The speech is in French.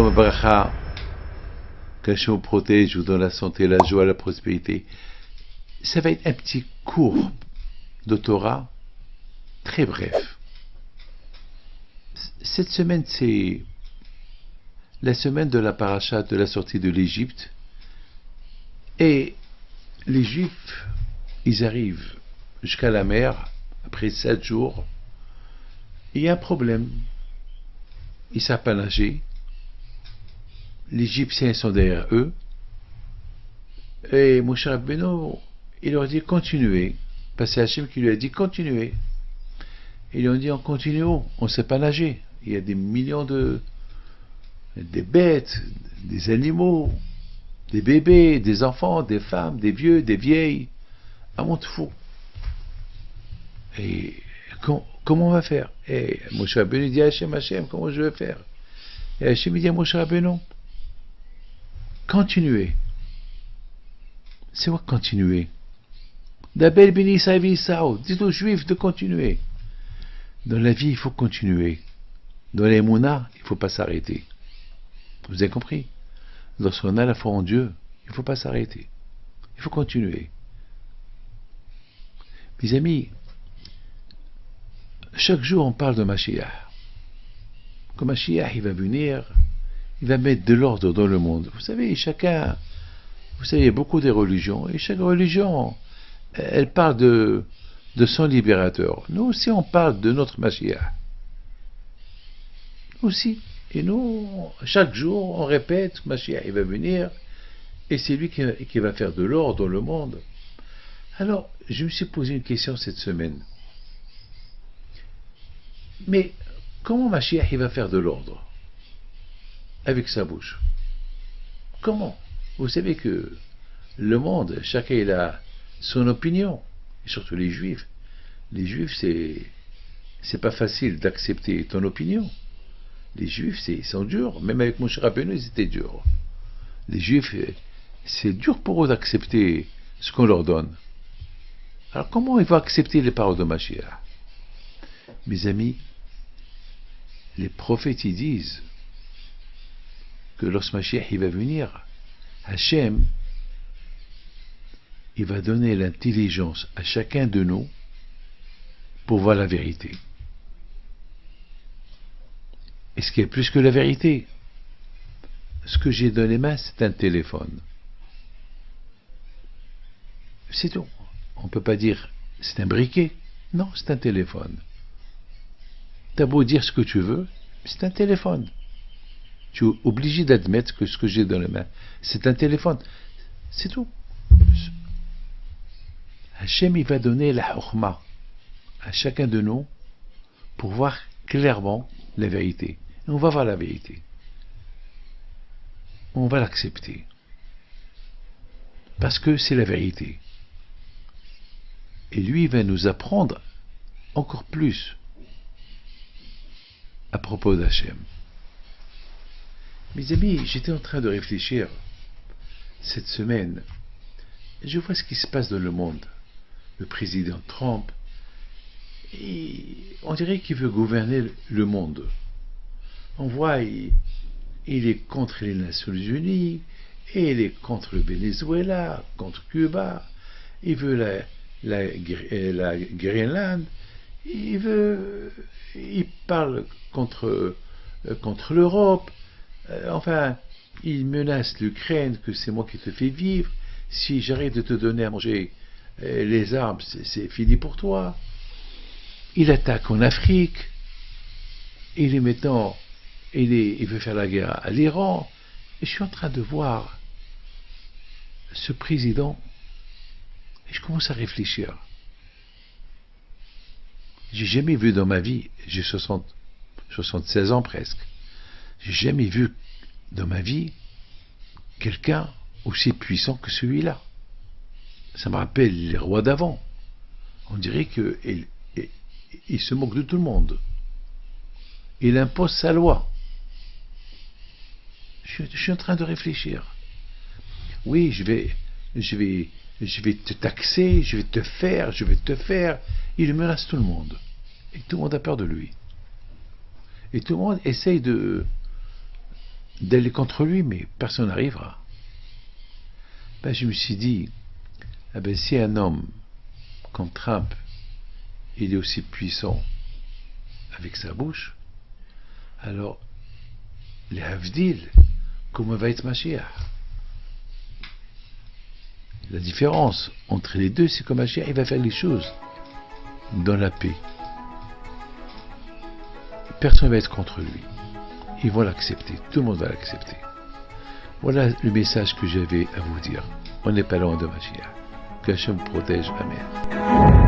Shalom Bracha, qu'Hachem vous protège, vous donne la santé, la joie, la prospérité. Ça va être un petit cours de Torah, très bref. Cette semaine, c'est la semaine de la paracha de la sortie de l'Égypte. Et les Juifs, ils arrivent jusqu'à la mer, après 7 jours. Il y a un problème. Ils ne savent pas nager. Les Égyptiens sont derrière eux. Et Moshe Rabbeinu, il leur dit continuez. Parce que c'est Hachem qui lui a dit continuez. Ils ont dit en continuant, on ne sait pas nager. Il y a des millions des bêtes, des animaux, des bébés, des enfants, des femmes, des vieux, des vieilles. Un monde fou. Et comment on va faire? Et Moshe Rabbeinu dit à Hachem, comment je vais faire? Et Hachem dit à Moshe Rabbeinu, continuez. C'est quoi continuer? D'Abel Beni Savi Sao, dites aux Juifs de continuer. Dans la vie, il faut continuer. Dans les Mouna, il ne faut pas s'arrêter. Vous avez compris? Lorsqu'on a la foi en Dieu, il ne faut pas s'arrêter. Il faut continuer. Mes amis, chaque jour on parle de Mashiach. Quand Mashiach il va venir, il va mettre de l'ordre dans le monde. Vous savez, il y a beaucoup de religions, et chaque religion, elle parle de son libérateur. Nous aussi, on parle de notre Mashiach. Nous aussi. Et nous, chaque jour, on répète que Mashiach il va venir, et c'est lui qui va faire de l'ordre dans le monde. Alors, je me suis posé une question cette semaine. Mais comment Mashiach il va faire de l'ordre avec sa bouche? Comment? Vous savez que le monde, chacun il a son opinion, et surtout les Juifs. Les Juifs, c'est pas facile d'accepter ton opinion. Les Juifs, ils sont durs. Même avec Moshe Rabbeinu, ils étaient durs. Les Juifs, c'est dur pour eux d'accepter ce qu'on leur donne. Alors comment ils vont accepter les paroles de Mashiach? Mes amis, les prophètes ils disent que lorsque Mashiach il va venir, Hachem il va donner l'intelligence à chacun de nous pour voir la vérité. Et ce qui est plus que la vérité, ce que j'ai dans les mains, c'est un téléphone. C'est tout. On ne peut pas dire c'est un briquet. Non, c'est un téléphone. T'as beau dire ce que tu veux, c'est un téléphone. Tu es obligé d'admettre que ce que j'ai dans les mains, c'est un téléphone. C'est tout. Hachem, il va donner la chokhma à chacun de nous pour voir clairement la vérité. Et on va voir la vérité. On va l'accepter. Parce que c'est la vérité. Et lui, il va nous apprendre encore plus à propos d'Hachem. Mes amis, j'étais en train de réfléchir cette semaine. Je vois ce qui se passe dans le monde. Le président Trump, on dirait qu'il veut gouverner le monde. On voit, il est contre les Nations Unies, et il est contre le Venezuela, contre Cuba, il veut la Groenland, il parle contre l'Europe, enfin, il menace l'Ukraine que c'est moi qui te fais vivre, si j'arrête de te donner à manger les armes, c'est fini pour toi. Il attaque en Afrique, il veut faire la guerre à l'Iran, et je suis en train de voir ce président, et je commence à réfléchir. J'ai jamais vu dans ma vie, j'ai 76 ans presque, j'ai jamais vu dans ma vie quelqu'un aussi puissant que celui-là. Ça me rappelle les rois d'avant. On dirait qu'il se moque de tout le monde. Il impose sa loi. Je suis en train de réfléchir. Oui, je vais te taxer, je vais te faire. Il menace tout le monde. Et tout le monde a peur de lui. Et tout le monde essaye de d'aller contre lui, mais personne n'arrivera. Ben, je me suis dit, eh ben, si un homme comme Trump, il est aussi puissant avec sa bouche, alors les Havdil, comment va être Mashiach? La différence entre les deux, c'est que Mashiach, il va faire les choses dans la paix. Personne ne va être contre lui. Ils vont l'accepter. Tout le monde va l'accepter. Voilà le message que j'avais à vous dire. On n'est pas loin de Mashiach. Que Hachem protège. Amen.